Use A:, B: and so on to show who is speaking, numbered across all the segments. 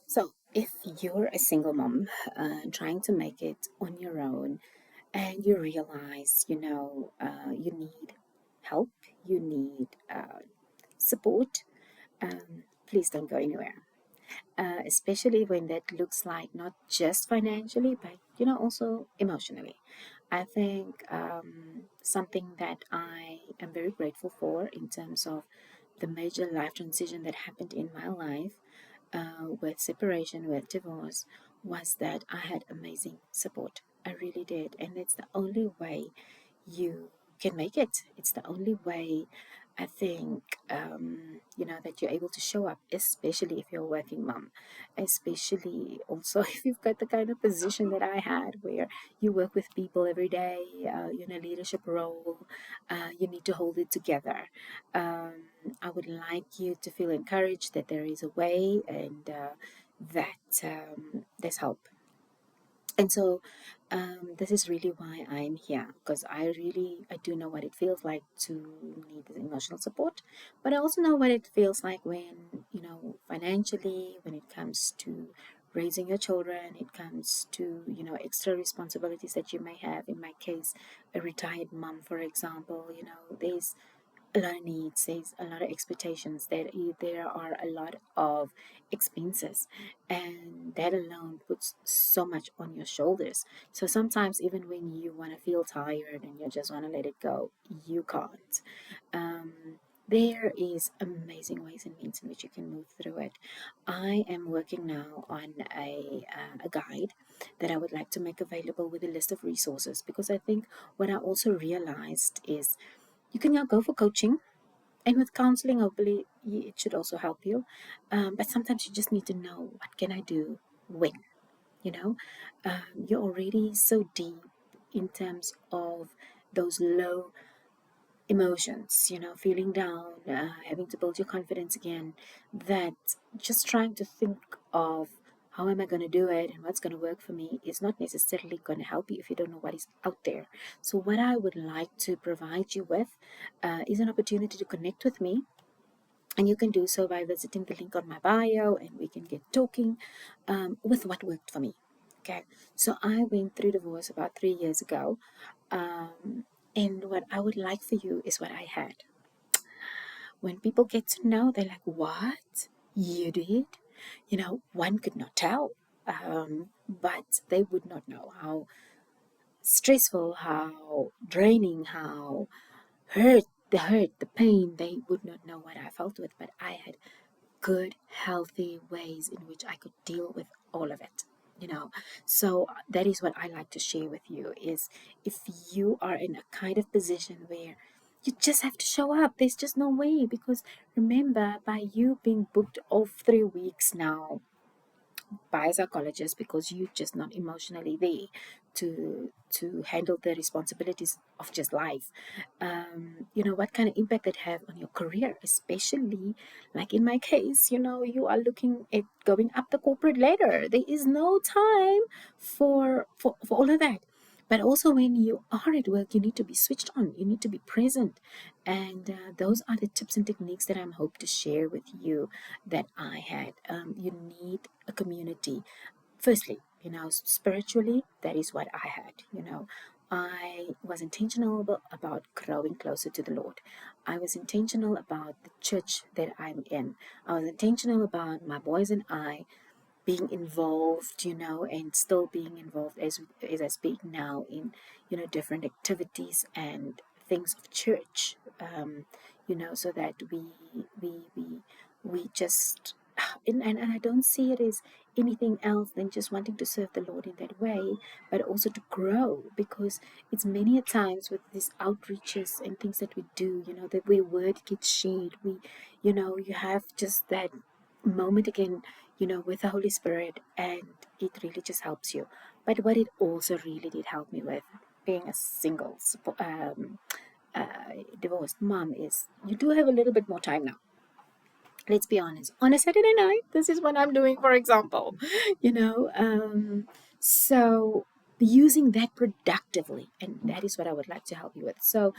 A: So, if you're a single mom trying to make it on your own, and you realize, you need help, you need support, please don't go anywhere. Especially when that looks like not just financially, but also emotionally. I think something that I am very grateful for in terms of the major life transition that happened in my life with separation, with divorce, was that I had amazing support. I really did. And it's the only way you can make it. It's the only way I think, that you're able to show up, especially if you're a working mom, especially also if you've got the kind of position that I had where you work with people every day, you're in a leadership role, you need to hold it together. Um, I would like you to feel encouraged that there is a way and that there's help. And so this is really why I'm here, because I do know what it feels like to need the emotional support, but I also know what it feels like when, financially, when it comes to raising your children, it comes to, extra responsibilities that you may have. In my case, a retired mom, for example, there's a lot of needs, there's a lot of expectations, there are a lot of expenses, and that alone puts so much on your shoulders. So sometimes, even when you want to feel tired and you just want to let it go, you can't. Um, there is amazing ways and means in which you can move through it. I am working now on a guide that I would like to make available with a list of resources, because I think what I also realized is you can now go for coaching, and with counseling, hopefully, it should also help you. But sometimes you just need to know, what can I do when? You know, you're already so deep in terms of those low emotions, feeling down, having to build your confidence again, that just trying to think of how am I going to do it and what's going to work for me is not necessarily going to help you if you don't know what is out there. So, what I would like to provide you with is an opportunity to connect with me. And you can do so by visiting the link on my bio, and we can get talking with what worked for me. Okay, so I went through divorce about 3 years ago. Um, and what I would like for you is what I had. When people get to know, they're like, "What? You did?" One could not tell, but they would not know how stressful, how draining, how the pain, they would not know what I felt with, but I had good, healthy ways in which I could deal with all of it. So that is what I like to share with you is, if you are in a kind of position where you just have to show up, there's just no way, because remember, by you being booked off 3 weeks now by a psychologist because you're just not emotionally there to handle the responsibilities of just life. What kind of impact that have on your career, especially like in my case, you are looking at going up the corporate ladder. There is no time for all of that. But also, when you are at work, you need to be switched on, you need to be present. And those are the tips and techniques that I'm hope to share with you that I had. You need a community. Firstly, spiritually, that is what I had. I was intentional about growing closer to the Lord. I was intentional about the church that I'm in. I was intentional about my boys and I being involved, and still being involved as I speak now in, different activities and things of church, so that we just, and I don't see it as anything else than just wanting to serve the Lord in that way, but also to grow, because it's many a times with these outreaches and things that we do, that where word gets shared, you have just that moment again, with the Holy Spirit, and it really just helps you. But what it also really did help me with, being a single, uh, divorced mom, is you do have a little bit more time now. Let's be honest. On a Saturday night, this is what I'm doing, for example. You know, so using that productively, and that is what I would like to help you with. So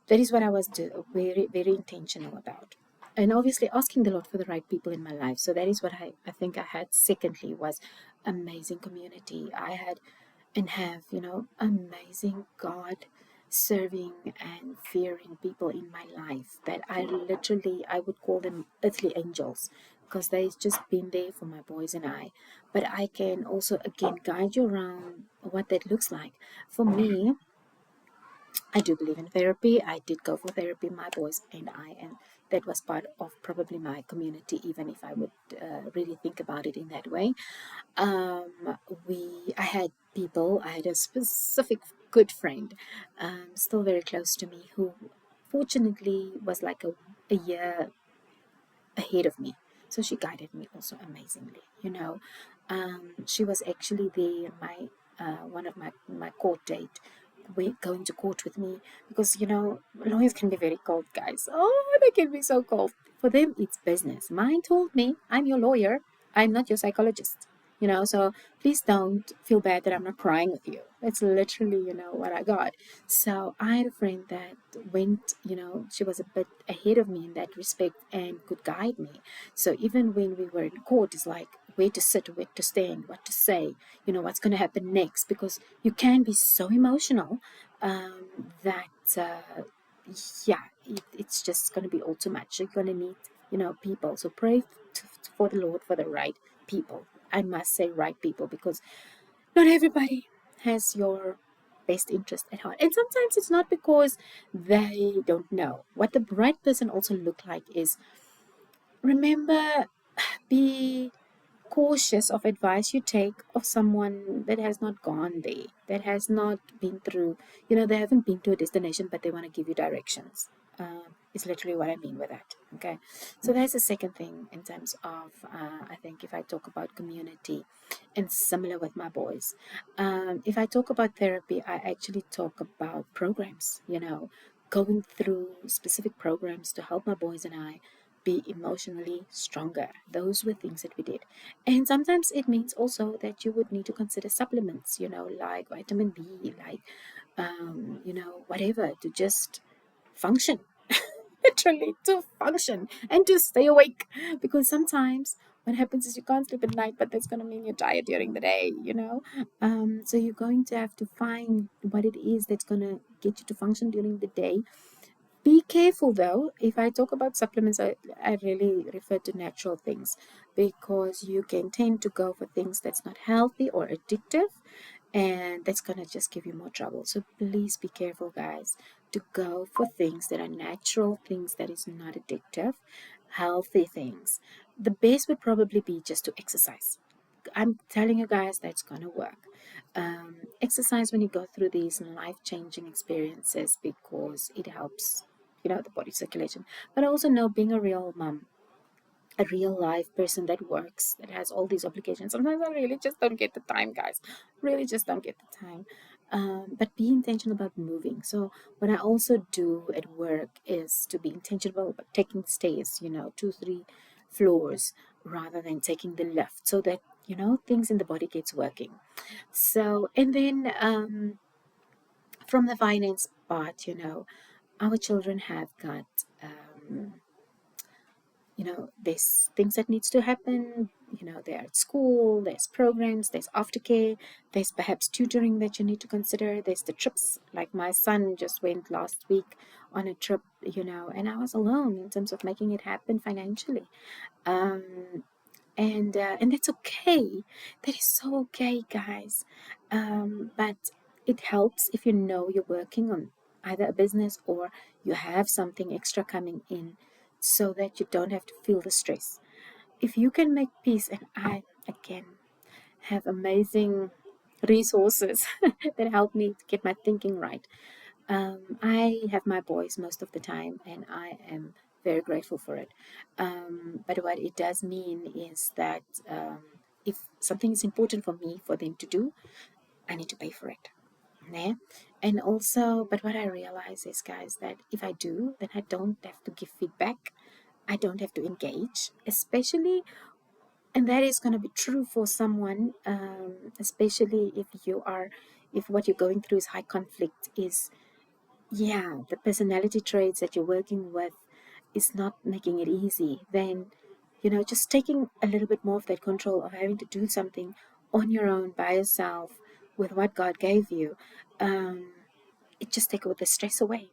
A: that is what I was very, very intentional about. and obviously asking the Lord for the right people in my life. So that is what I think I had. Secondly, was amazing community. I had and have, amazing God serving and fearing people in my life that I would call them earthly angels, because they've just been there for my boys and I. But I can also, again, guide you around what that looks like. For me, I do believe in therapy. I did go for therapy, my boys and I, and that was part of probably my community, even if I would really think about it in that way. um I had people, I had a specific good friend, still very close to me, who fortunately was like a year ahead of me, so she guided me also amazingly. She was actually there, my one of my court date, we going to court with me, because lawyers can be very cold, guys. Oh, they can be so cold. For them, it's business. Mine told me, I'm your lawyer, I'm not your psychologist. So please don't feel bad that I'm not crying with you. That's literally, what I got. So I had a friend that went, she was a bit ahead of me in that respect and could guide me. So even when we were in court, it's like where to sit, where to stand, what to say, what's going to happen next, because you can be so emotional, that, yeah, it's just going to be all too much. You're going to need, people. So pray for the Lord for the right people. I must say right people, because not everybody has your best interest at heart. And sometimes it's not because they don't know. What the right person also look like is, remember, be cautious of advice you take of someone that has not gone there, that has not been through, they haven't been to a destination, but they want to give you directions. Is literally what I mean with that. Okay. So that's the second thing in terms of, I think, if I talk about community, and similar with my boys. If I talk about therapy, I actually talk about programs, going through specific programs to help my boys and I be emotionally stronger. Those were things that we did. And sometimes it means also that you would need to consider supplements, like vitamin B, like, whatever, to just function, literally to function and to stay awake. Because sometimes what happens is you can't sleep at night, but that's going to mean you're tired during the day. So you're going to have to find what it is that's going to get you to function during the day. Be careful though. If I talk about supplements, I really refer to natural things, because you can tend to go for things that's not healthy or addictive, and that's gonna just give you more trouble. So please be careful, guys, to go for things that are natural, things that is not addictive, healthy things. The best would probably be just to exercise. I'm telling you guys, that's gonna work. Exercise when you go through these life-changing experiences, because it helps, the body circulation. But I also know, being a real mom, a real life person that works, that has all these obligations, sometimes I really just don't get the time, guys. Really just don't get the time. But be intentional about moving. So what I also do at work is to be intentional about taking stairs, 2, 3 floors, rather than taking the lift, so that things in the body gets working. So, and then, from the finance part, our children have got, um, there's things that needs to happen. They're at school, there's programs, there's aftercare, there's perhaps tutoring that you need to consider, there's the trips. Like my son just went last week on a trip, and I was alone in terms of making it happen financially. Um, and that's okay. That is so okay, guys. But it helps if you're working on either a business, or you have something extra coming in, so that you don't have to feel the stress. If you can make peace, and I, again, have amazing resources that help me to get my thinking right. I have my boys most of the time, and I am very grateful for it. But what it does mean is that, if something is important for me for them to do, I need to pay for it. Yeah? And also, but what I realize is, guys, that if I do, then I don't have to give feedback. I don't have to engage, especially, and that is going to be true for someone, especially if what you're going through is high conflict, is, yeah, the personality traits that you're working with, is not making it easy, then, just taking a little bit more of that control of having to do something on your own by yourself with what God gave you, um, it just takes all the stress away.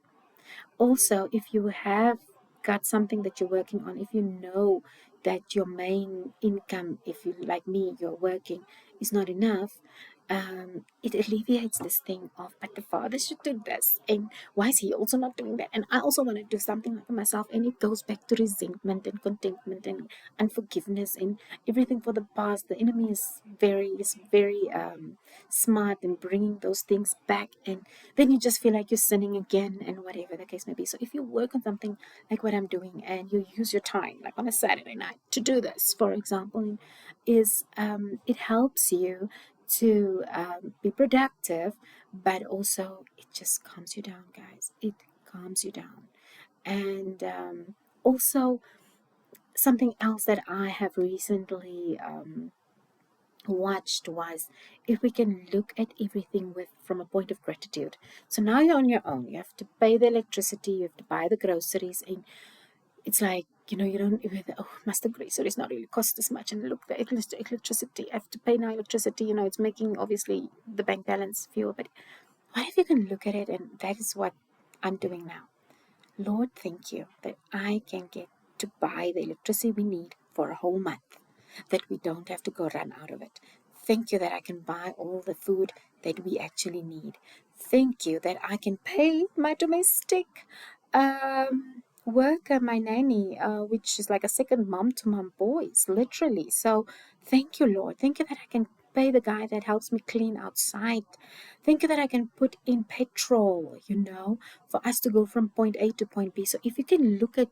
A: Also, if you have got something that you're working on, if you know that your main income, if you like me, you're working, is not enough, it alleviates this thing of, but the father should do this, and why is he also not doing that? And I also want to do something like myself, and it goes back to resentment and contentment and unforgiveness and everything for the past. The enemy is very smart in bringing those things back, and then you just feel like you're sinning again, and whatever the case may be. So if you work on something like what I'm doing, and you use your time, like on a Saturday night, to do this, for example, is it helps you to be productive, but also it just calms you down, guys. It calms you down. And also, something else that I have recently watched was, if we can look at everything with from a point of gratitude. So now you're on your own. You have to pay the electricity, you have to buy the groceries, and it's like, you don't even, oh, must the groceries not really cost this much? And look, the electricity, I have to pay now electricity, it's making obviously the bank balance fuel. But what if you can look at it, and that is what I'm doing now. Lord, thank you that I can get to buy the electricity we need for a whole month, that we don't have to go run out of it. Thank you that I can buy all the food that we actually need. Thank you that I can pay my domestic worker, my nanny, which is like a second mom to my boys, literally. So thank you, Lord. Thank you that I can pay the guy that helps me clean outside. Thank you that I can put in petrol, for us to go from point A to point B. So if you can look at,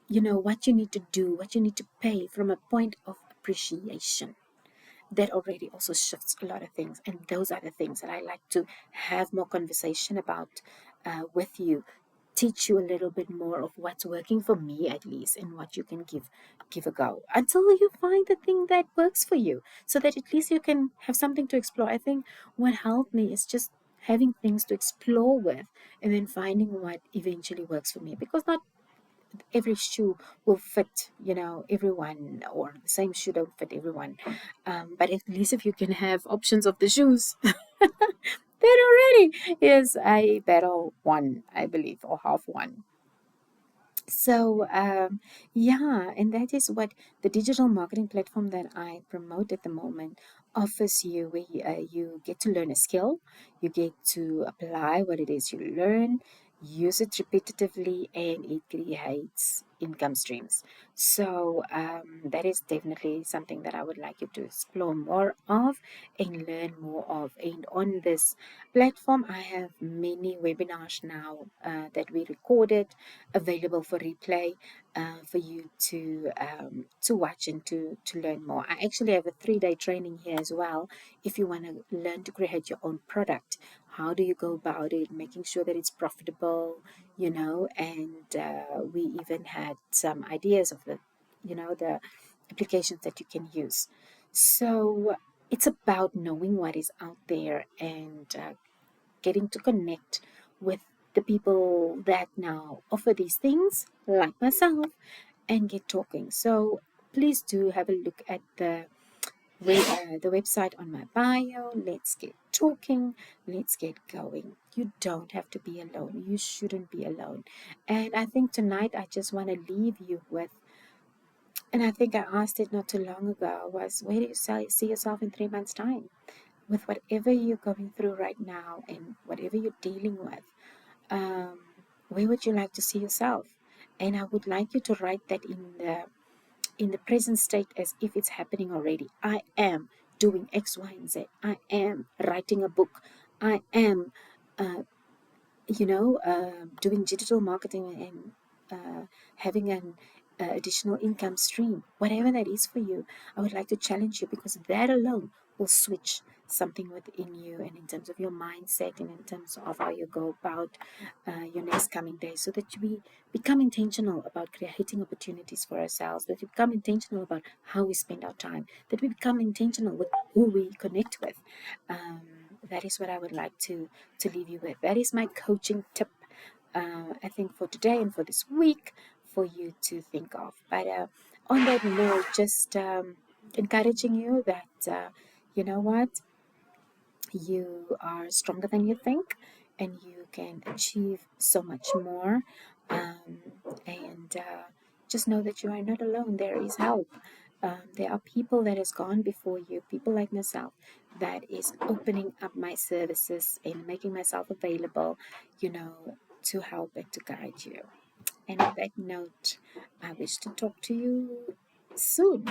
A: what you need to do, what you need to pay from a point of appreciation, that already also shifts a lot of things. And those are the things that I like to have more conversation about with you, teach you a little bit more of what's working for me, at least, and what you can give a go until you find the thing that works for you, so that at least you can have something to explore. I think what helped me is just having things to explore with, and then finding what eventually works for me, because not every shoe will fit, everyone, or the same shoe don't fit everyone. But at least if you can have options of the shoes, that already is a battle won, I believe, or half won. So, yeah, and that is what the digital marketing platform that I promote at the moment offers you, where you get to learn a skill, you get to apply what it is you learn, use it repetitively, and it creates income streams. So, that is definitely something that I would like you to explore more of and learn more of. And on this platform, I have many webinars now that we recorded, available for replay, for you to watch and to learn more. I actually have a 3-day training here as well. If you want to learn to create your own product, how do you go about it, making sure that it's profitable, and we even had some ideas of the applications that you can use. So it's about knowing what is out there, and getting to connect with the people that now offer these things, like myself, and get talking. So please do have a look at the website on my bio. Let's get talking. Let's get going. You don't have to be alone. You shouldn't be alone. And I think tonight I just want to leave you with, and I think I asked it not too long ago, was, where do you see yourself in 3 months' time? With whatever you're going through right now and whatever you're dealing with, um, where would you like to see yourself? And I would like you to write that in the present state, as if it's happening already. I am doing X, Y, and Z. I am writing a book. I am, uh, doing digital marketing and having an additional income stream. Whatever that is for you, I would like to challenge you, because that alone will switch something within you, and in terms of your mindset, and in terms of how you go about your next coming days, so that we become intentional about creating opportunities for ourselves, that we become intentional about how we spend our time, that we become intentional with who we connect with. um, that is what I would like to leave you with. That is my coaching tip, I think, for today and for this week, for you to think of. But on that note, just encouraging you that, you know what, you are stronger than you think, and you can achieve so much more. Um, and just know that you are not alone. There is help. There are people that has gone before you, people like myself, that is opening up my services and making myself available, you know, to help and to guide you. And on that note, I wish to talk to you soon.